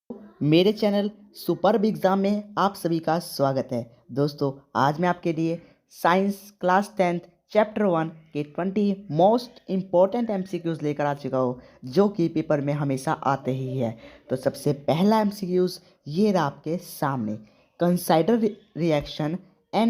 मेरे channel superb exam में आप सभी का स्वागत है। दोस्तों, आज मैं आपके लिए साइंस क्लास 10th चैप्टर 1 के 20 मोस्ट इम्पॉर्टेंट एमसीक्यूज़ लेकर आ चुका हूँ, जो कि पेपर में हमेशा आते ही है। तो सबसे पहला एमसीक्यूज़ ये रहा आपके सामने। Consider reaction Na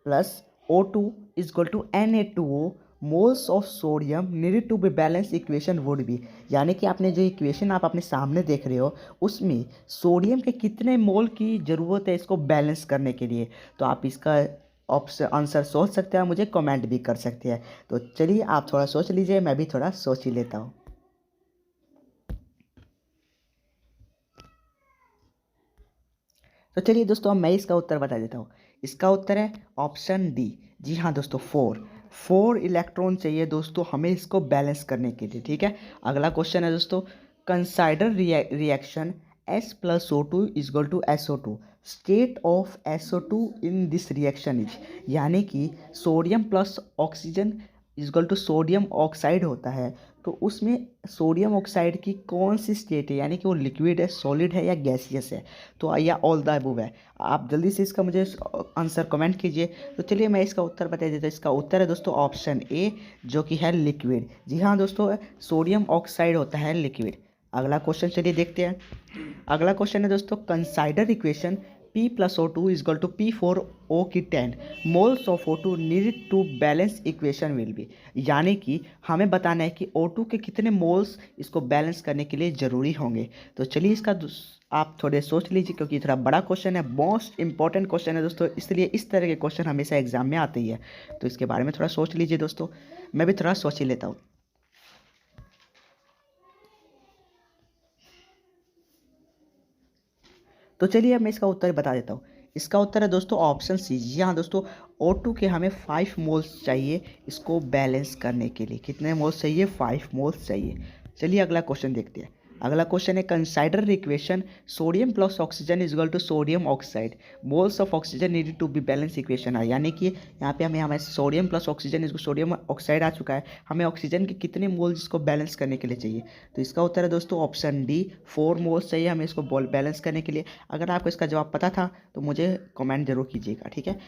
plus O2 is equal to Na2O moles of sodium needed to be balance equation would be. यानी कि आपने जो इक्वेशन आप अपने सामने देख रहे हो, उसमें सोडियम के कितने मोल की ज़रूरत है इसको बैलेंस करने के लिए। तो आप इसका ऑप्शन आंसर सोच सकते हैं, मुझे कमेंट भी कर सकते हैं। तो चलिए आप थोड़ा सोच लीजिए, मैं भी थोड़ा सोच ही लेता हूँ। तो चलिए दोस्तों, अब मैं इसका उत्तर बता देता हूँ। इसका उत्तर है ऑप्शन डी। जी हाँ दोस्तों, 4 इलेक्ट्रॉन चाहिए दोस्तों हमें इसको बैलेंस करने के लिए। ठीक है, अगला क्वेश्चन है दोस्तों, consider reaction S plus O2 is equal to SO2। State of SO2 in this reaction is. यानी कि sodium plus oxygen is equal to sodium oxide होता है। तो उसमें सोडियम ऑक्साइड की कौन सी स्टेट है, यानी कि वो लिक्विड है, सॉलिड है या गैसियस है, तो या ऑल द अबव है। आप जल्दी से इसका मुझे आंसर कमेंट कीजिए। तो चलिए मैं इसका उत्तर बता देता हूँ। इसका उत्तर है दोस्तों ऑप्शन ए, जो कि है लिक्विड। जी हाँ दोस्तों, सोडियम ऑक्साइड होता है लिक्विड। अगला क्वेश्चन चलिए देखते हैं। अगला क्वेश्चन है दोस्तों, consider equation P plus O2 is equal to P4O की 10 moles of O2 needed to balance equation will be. यानी कि हमें बताना है कि O2 के कितने मोल्स इसको बैलेंस करने के लिए ज़रूरी होंगे। तो चलिए इसका आप थोड़े सोच लीजिए, क्योंकि थोड़ा बड़ा क्वेश्चन है, मोस्ट इंपॉर्टेंट क्वेश्चन है दोस्तों, इसलिए इस तरह के क्वेश्चन हमेशा एग्जाम में आते ही है। तो इसके बारे में थोड़ा सोच लीजिए दोस्तों, मैं भी थोड़ा सोच ही लेता हूँ। तो चलिए अब मैं इसका उत्तर बता देता हूँ। इसका उत्तर है दोस्तों ऑप्शन सी। जी हाँ दोस्तों, O2 के हमें 5 मोल्स चाहिए इसको बैलेंस करने के लिए। कितने मोल्स चाहिए? 5 मोल्स चाहिए। चलिए अगला क्वेश्चन देखते हैं। अगला क्वेश्चन है, consider equation sodium plus oxygen is equal to sodium oxide moles of oxygen needed to be balance equation है। यानी कि यहाँ पे हमें सोडियम प्लस ऑक्सीजन इसको सोडियम ऑक्साइड आ चुका है, हमें ऑक्सीजन के कितने मोल्स इसको बैलेंस करने के लिए चाहिए। तो इसका उत्तर है दोस्तों ऑप्शन डी, 4 मोल्स चाहिए हमें इसको बैलेंस करने के लिए। अगर आपको इसका जवाब पता था तो मुझे कमेंट जरूर कीजिएगा। ठीक है,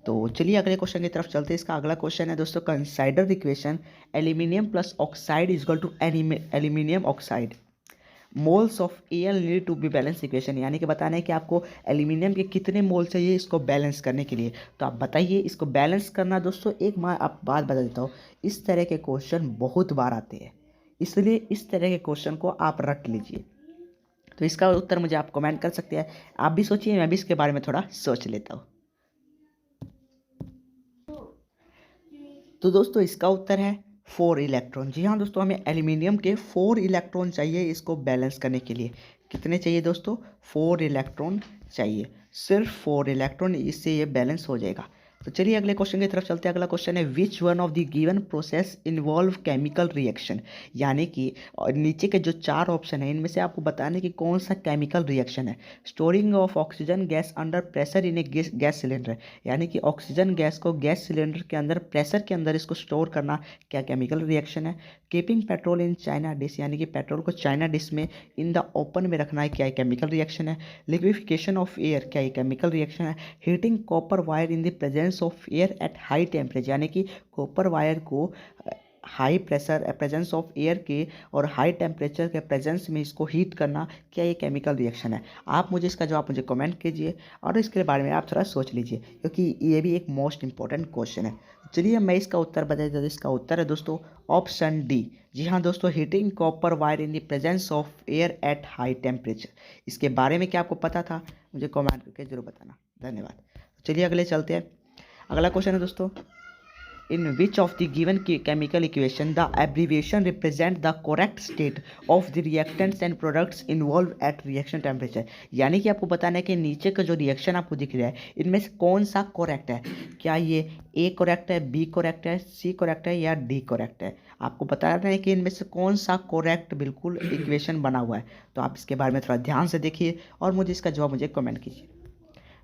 तो चलिए अगले क्वेश्चन की तरफ चलते हैं। इसका अगला क्वेश्चन है दोस्तों, consider equation aluminium plus oxide is equal to aluminium oxide moles of L need to be balance equation. यानी कि बताना है कि आपको एल्यूमिनियम के कितने मोल चाहिए इसको बैलेंस करने के लिए। तो आप बताइए इसको बैलेंस करना दोस्तों। एक मैं आप बात बता देता हूँ, इस तरह के क्वेश्चन बहुत बार आते हैं, इसलिए इस तरह के क्वेश्चन को आप रट लीजिए। तो इसका उत्तर मुझे आप कमेंट कर सकते हैं। आप भी सोचिए, मैं भी इसके बारे में थोड़ा सोच लेता हूँ। तो दोस्तों इसका उत्तर है 4 इलेक्ट्रॉन। जी हाँ दोस्तों, हमें एल्यूमिनियम के 4 इलेक्ट्रॉन चाहिए इसको बैलेंस करने के लिए। कितने चाहिए दोस्तों? 4 इलेक्ट्रॉन चाहिए, सिर्फ 4 इलेक्ट्रॉन, इससे ये बैलेंस हो जाएगा। तो चलिए अगले क्वेश्चन की तरफ चलते हैं। अगला क्वेश्चन है, which one of the given process involve chemical reaction. यानी कि नीचे के जो 4 ऑप्शन है इनमें से आपको बताने कि कौन सा केमिकल रिएक्शन है। Storing of oxygen gas under pressure in A gas cylinder. यानी कि ऑक्सीजन गैस को गैस सिलेंडर के अंदर प्रेशर के अंदर इसको स्टोर करना, क्या केमिकल रिएक्शन है। Keeping petrol in China dish, यानी कि पेट्रोल को चाइना डिश में इन द ओपन में रखना है, क्या केमिकल रिएक्शन है। लिक्विफिकेशन ऑफ एयर, क्या केमिकल रिएक्शन है। Heating copper wire in the presence of air at high temperature, यानी कि कॉपर वायर को high pressure presence of air के और हाई टेम्परेचर के प्रेजेंस में इसको हीट करना, क्या ये केमिकल रिएक्शन है। आप मुझे इसका जवाब मुझे कमेंट कीजिए और इसके बारे में आप थोड़ा सोच लीजिए, क्योंकि ये भी एक मोस्ट इंपॉर्टेंट क्वेश्चन है। चलिए मैं इसका उत्तर बता देता हूँ। इसका उत्तर है दोस्तों ऑप्शन डी। जी हाँ दोस्तों, heating copper wire in the presence of air at high temperature. इसके बारे में क्या आपको पता था, मुझे कमेंट करके जरूर बताना। धन्यवाद। चलिए अगले चलते हैं। अगला क्वेश्चन है दोस्तों, in which of the given chemical equation the abbreviation represent the correct state of the reactants and products involved at reaction temperature। यानी कि आपको बताना है कि नीचे का जो रिएक्शन आपको दिख रहा है इनमें से कौन सा करेक्ट है। क्या ये ए करेक्ट है, बी करेक्ट है, सी करेक्ट है या डी करेक्ट है। आपको बताना है कि इनमें से कौन सा करेक्ट बिल्कुल इक्वेशन बना हुआ है। तो आप इसके बारे में थोड़ा ध्यान से देखिए और मुझे इसका जवाब मुझे कमेंट कीजिए।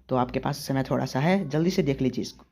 तो आपके पास समय थोड़ा सा है, जल्दी से देख लीजिए इसको।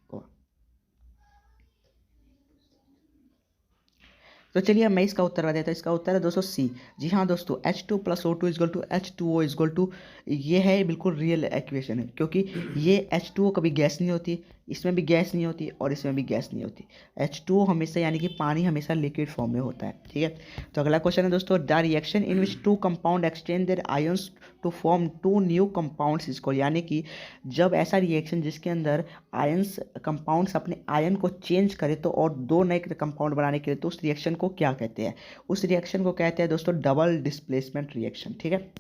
तो चलिए अब मैं इसका उत्तर बता देता हूँ। इसका उत्तर है दोस्तों सी। जी हाँ दोस्तों, H2 plus O2 is equal to H2O is equal to, ये है बिल्कुल रियल इक्वेशन है, क्योंकि ये H2O कभी गैस नहीं होती, इसमें भी गैस नहीं होती और इसमें भी गैस नहीं होती। H2O हमेशा यानी कि पानी हमेशा लिक्विड फॉर्म में होता है, ठीक है। तो अगला क्वेश्चन है दोस्तों, the reaction in which two compound exchange their ions to form two new compounds इसको, यानी कि जब ऐसा रिएक्शन जिसके अंदर आयंस कंपाउंड्स अपने आयन को चेंज करे तो और दो नए कंपाउंड बनाने के लिए, तो उस रिएक्शन को क्या कहते हैं? उस रिएक्शन को कहते हैं दोस्तों डबल डिस्प्लेसमेंट रिएक्शन, ठीक है।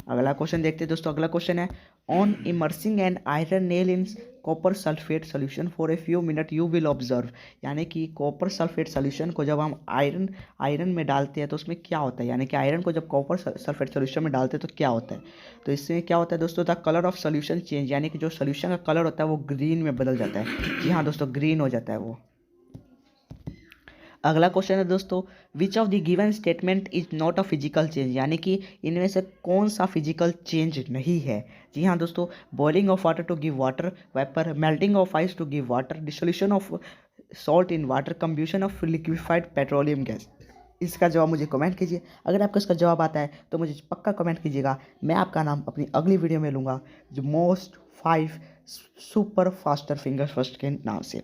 अगला क्वेश्चन देखते हैं दोस्तों। अगला क्वेश्चन है, on immersing an iron nail in copper sulphate solution for a few minute you will observe, यानी कि कॉपर सल्फेट सोल्यूशन को जब हम आयरन में डालते हैं तो उसमें क्या होता है, यानी कि आयरन को जब कॉपर सल्फेट सोल्यूशन में डालते हैं तो क्या होता है? तो इसमें क्या होता है दोस्तों, the colour of solution change, यानी कि जो सोल्यूशन का कलर होता है वो ग्रीन में बदल जाता है। जी हाँ दोस्तों, ग्रीन हो जाता है वो। अगला क्वेश्चन है दोस्तों, विच of the given statement is not a physical change, यानी कि इनमें से कौन सा फिजिकल चेंज नहीं है? जी हाँ दोस्तों, boiling of water to give water vapour, melting of ice to give water, dissolution of salt in water, combustion of liquefied petroleum gas. इसका जवाब मुझे कमेंट कीजिए। अगर आपको इसका जवाब आता है तो मुझे पक्का कमेंट कीजिएगा, मैं आपका नाम अपनी अगली वीडियो में लूँगा जो most 5 super faster finger first के नाम से।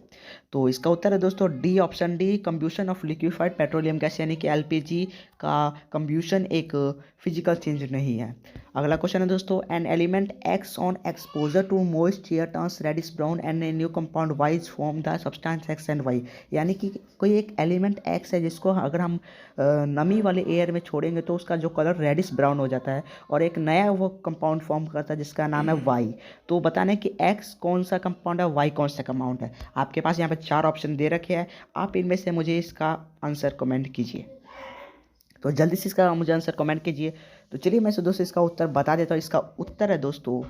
तो इसका उत्तर है दोस्तों D, option D, combustion of liquefied petroleum gas, यानी कि एलपीजी का कंब्यूशन एक फिजिकल चेंज नहीं है। अगला क्वेश्चन है दोस्तों, an element X on exposure to moist air turns reddish brown and a new compound Y is form the substance X and Y, यानी कि कोई एक एलिमेंट एक्स है जिसको अगर हम नमी वाले एयर में छोड़ेंगे तो उसका जो कलर रेडिश ब्राउन हो जाता है और एक नया वो कंपाउंड फॉर्म करता है जिसका नाम है वाई। तो बताना है कि एक्स कौन सा कंपाउंड है, वाई कौन सा कंपाउंड है। आपके पास यहाँ पे 4 ऑप्शन दे रखे हैं, आप इनमें से मुझे इसका आंसर कमेंट कीजिए। तो जल्दी से इसका मुझे आंसर कमेंट कीजिए। तो चलिए मैं दोस्तों इसका उत्तर बता देता हूँ। इसका उत्तर है दोस्तों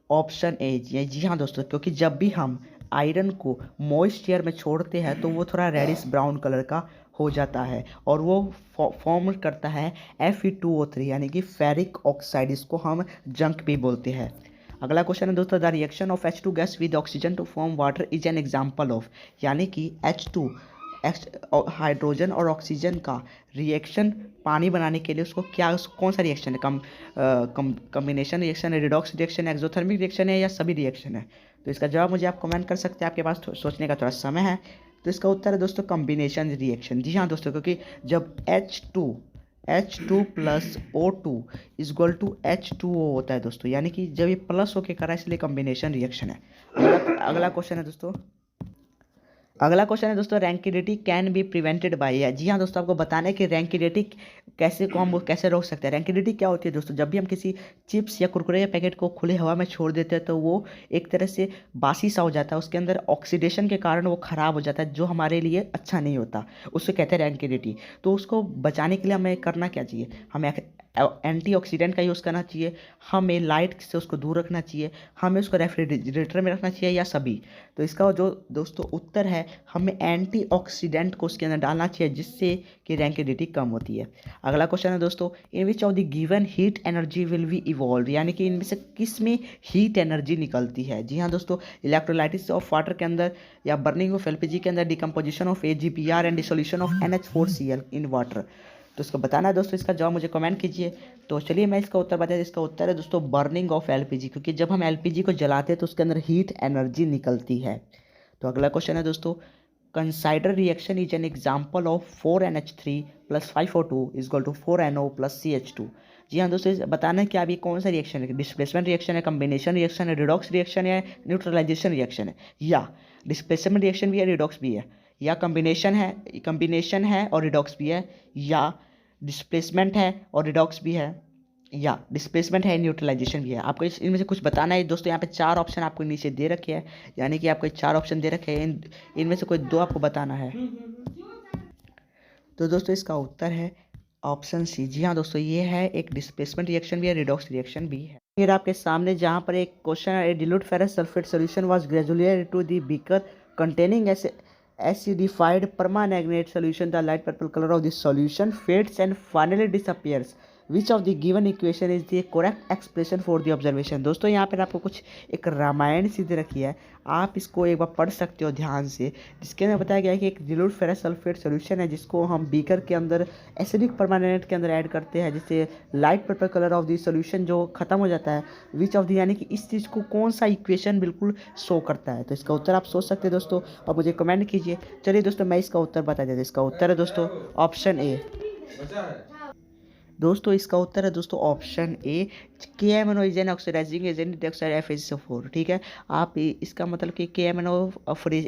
ऑप्शन ए। जी हाँ दोस्तों, क्योंकि जब भी हम आयरन को मॉइस्ट एयर में छोड़ते हैं तो वो थोड़ा रेडिश ब्राउन कलर का हो जाता है और वो फॉर्म करता है Fe2O3, यानी कि फेरिक ऑक्साइड, इसको हम जंक भी बोलते हैं। अगला क्वेश्चन है दोस्तों, the reaction of H2 gas with oxygen to form water is an example of, यानी कि H2 हाइड्रोजन और ऑक्सीजन का रिएक्शन पानी बनाने के लिए उसको क्या, कौन सा रिएक्शन है? कम्बिनेशन रिएक्शन है, रिडॉक्स रिएक्शन है, एक्सोथर्मिक रिएक्शन है, या सभी रिएक्शन है? तो इसका जवाब मुझे आप कमेंट कर सकते हैं, आपके पास सोचने का थोड़ा समय है। तो इसका उत्तर है दोस्तों कम्बिनेशन रिएक्शन। जी हाँ दोस्तों, क्योंकि जब H2 plus O2 equal to H2O होता है दोस्तों, यानी कि जब ये प्लस होके करा इसलिए कम्बिनेशन रिएक्शन है। अगला क्वेश्चन है दोस्तों, रैंकिडिटी कैन बी प्रिवेंटेड बाय। जी हाँ दोस्तों, आपको बताना है कि रैंकिडिटी कैसे रोक सकते हैं। रैंकिडिटी क्या होती है दोस्तों, जब भी हम किसी चिप्स या कुरकुरे या पैकेट को खुले हवा में छोड़ देते हैं तो वो एक तरह से बासी सा हो जाता है, उसके अंदर ऑक्सीडेशन के कारण वो ख़राब हो जाता है, जो हमारे लिए अच्छा नहीं होता, उससे कहते हैं रैंकिडिटी। तो उसको बचाने के लिए हमें करना क्या चाहिए? हमें एंटीऑक्सीडेंट का यूज़ करना चाहिए, हमें लाइट से उसको दूर रखना चाहिए, हमें उसको रेफ्रिजरेटर में रखना चाहिए, या सभी? तो इसका जो दोस्तों उत्तर है, हमें एंटीऑक्सीडेंट को उसके अंदर डालना चाहिए, जिससे कि रैंकिडिटी कम होती है। अगला क्वेश्चन है दोस्तों, in which of the given heat energy will be evolve, यानी कि इनमें से किस में हीट एनर्जी निकलती है? जी हाँ दोस्तों, इलेक्ट्रोलाइटिस ऑफ वाटर के अंदर, या बर्निंग ऑफ एलपीजी के अंदर, decomposition of AgBr and dissolution of NH4Cl in water. तो इसको बताना है दोस्तों, इसका जवाब मुझे कमेंट कीजिए। तो चलिए मैं इसका उत्तर बता दूं। इसका उत्तर है दोस्तों बर्निंग ऑफ एलपीजी, क्योंकि जब हम एलपीजी को जलाते हैं तो उसके अंदर हीट एनर्जी निकलती है। तो अगला क्वेश्चन है दोस्तों, consider reaction is an example of 4NH3 plus 5O2 is equal to 4NO plus CH2। जी हाँ दोस्तों, बताना है कि अभी कौन सा रिएक्शन है, डिस्प्लेसमेंट रिएक्शन है, कम्बिनेशन रिएक्शन है, रिडॉक्स रिएक्शन है, न्यूट्रलाइजेशन रिएक्शन है, या डिस्प्लेसमेंट रिएक्शन भी है, रिडॉक्स भी है, या कम्बिनेशन है और रिडॉक्स भी है, या डिस्प्लेसमेंट है और रिडॉक्स भी है, या डिस्प्लेसमेंट है, न्यूट्रलाइजेशन भी है। आपको इनमें से कुछ बताना है दोस्तों। यहाँ पे 4 ऑप्शन आपको नीचे दे रखे हैं, यानी कि आपको 4 ऑप्शन दे रखे हैं, इनमें से कोई 2 आपको बताना है। तो दोस्तों इसका उत्तर है ऑप्शन सी। जी हाँ दोस्तों, ये है एक डिस्प्लेसमेंट रिएक्शन भी है, रिडॉक्स रिएक्शन भी है। फिर आपके सामने जहाँ पर एक क्वेश्चन है, dilute ferrous sulphate solution was gradually to the beaker containing acidified permanganate solution, the light purple color of this solution fades and finally disappears which of the given equation is the correct expression for the observation. दोस्तों यहाँ पर आपको कुछ एक रामायण सी दे रखी है, आप इसको एक बार पढ़ सकते हो ध्यान से, जिसके अंदर बताया गया है कि एक दिलुट फेरस सल्फेट सोल्यूशन है जिसको हम बीकर के अंदर एसिडिक परमानेंट के अंदर ऐड करते हैं, जिससे light purple colour of the solution जो खत्म हो जाता है। विच ऑफ द यानी कि इस चीज़ को कौन सा इक्वेशन बिल्कुल शो करता है, तो इसका उत्तर आप सोच सकते हैं दोस्तों और मुझे कमेंट कीजिए। चलिए दोस्तों मैं इसका उत्तर बता देता हूँ। इसका उत्तर है दोस्तों ऑप्शन ए। दोस्तों इसका उत्तर है दोस्तों option A, KMNO is an oxidizing agent dioxide FeSO4। ठीक है, आप इसका मतलब कि KMNO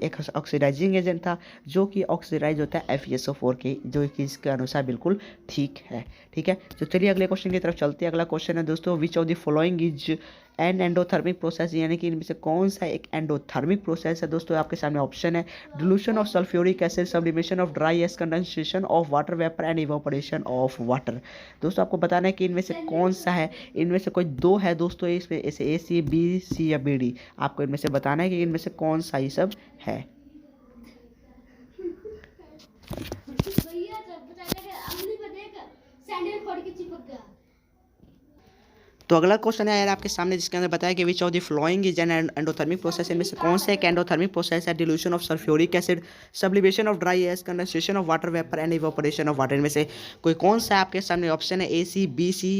एक ऑक्सीडाइजिंग एजेंट था जो कि ऑक्सीडाइज होता है FeSO4 के, जो कि इसके अनुसार बिल्कुल ठीक है। ठीक है, तो चलिए अगले क्वेश्चन की तरफ चलते हैं। अगला क्वेश्चन है दोस्तों विच of the following is an endothermic process, यानी कि इनमें से कौन सा एक एंडोथर्मिक प्रोसेस है। दोस्तों आपके सामने ऑप्शन है dilution of sulphuric acid, sublimation of dry ice, condensation of water vapour and evaporation of water. दोस्तों आपको बताना है कि इनमें से कौन सा है, इनमें से कोई दो है दोस्तों, इसमें ऐसे AC BC या BD, आपको इनमें से बताना है कि इनमें से कौन सा ये सब है। तो अगला क्वेश्चन है यार आपके सामने, जिसके अंदर बताया कि which of the following is an endothermic process, इनमें से कौन सा एक एंडोथर्मिक प्रोसेस है। Dilution of sulphuric acid, sublimation of dry ice, condensation of water vapour and evaporation of water. इनमें से कोई कौन सा आपके सामने ऑप्शन है AC BC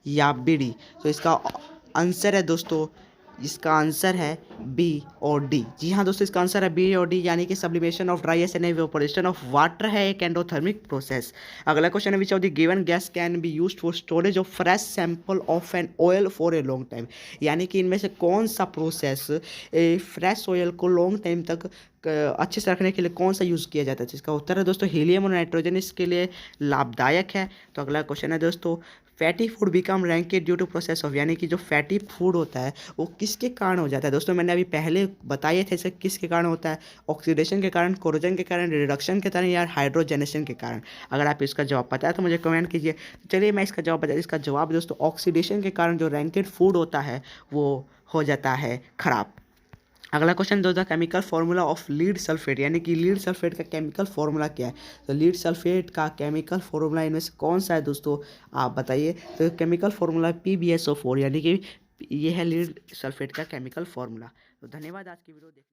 या BD। तो इसका आंसर है दोस्तों, इसका आंसर है B और D। जी हाँ दोस्तों, इसका आंसर है B और D, यानी कि sublimation of dry S and evaporation of water है एक एंडोथर्मिक प्रोसेस। अगला क्वेश्चन है विच of the given gas can be used for storage of fresh sample of an oil for a long time, यानी कि इनमें से कौन सा प्रोसेस फ्रेश ऑयल को लॉन्ग टाइम तक अच्छे से रखने के लिए कौन सा यूज़ किया जाता है। इसका उत्तर है दोस्तों हीलियम और नाइट्रोजन इसके लिए लाभदायक है। तो अगला क्वेश्चन है दोस्तों fatty food become rancid due to process of, यानी कि जो फैटी फूड होता है वो किसके कारण हो जाता है। दोस्तों मैंने अभी पहले बताए थे इसे किसके कारण होता है, ऑक्सीडेशन के कारण, कोरोजन के कारण, रिडक्शन के कारण या हाइड्रोजनेशन के कारण। अगर आप इसका जवाब पता है तो मुझे कमेंट कीजिए। चलिए मैं इसका जवाब बता, इसका जवाब दोस्तों ऑक्सीडेशन के कारण जो रैंकेड फूड होता है वो हो जाता है खराब। अगला क्वेश्चन दोस्तों chemical formula of lead sulphate, यानी कि लीड सल्फेट का केमिकल फार्मूला क्या है। तो लीड सल्फेट का केमिकल फार्मूला इनमें से कौन सा है दोस्तों, आप बताइए। तो केमिकल फार्मूला PbSO4, यानी कि ये है लीड सल्फेट का केमिकल फार्मूला। तो धन्यवाद आज की वीडियो देख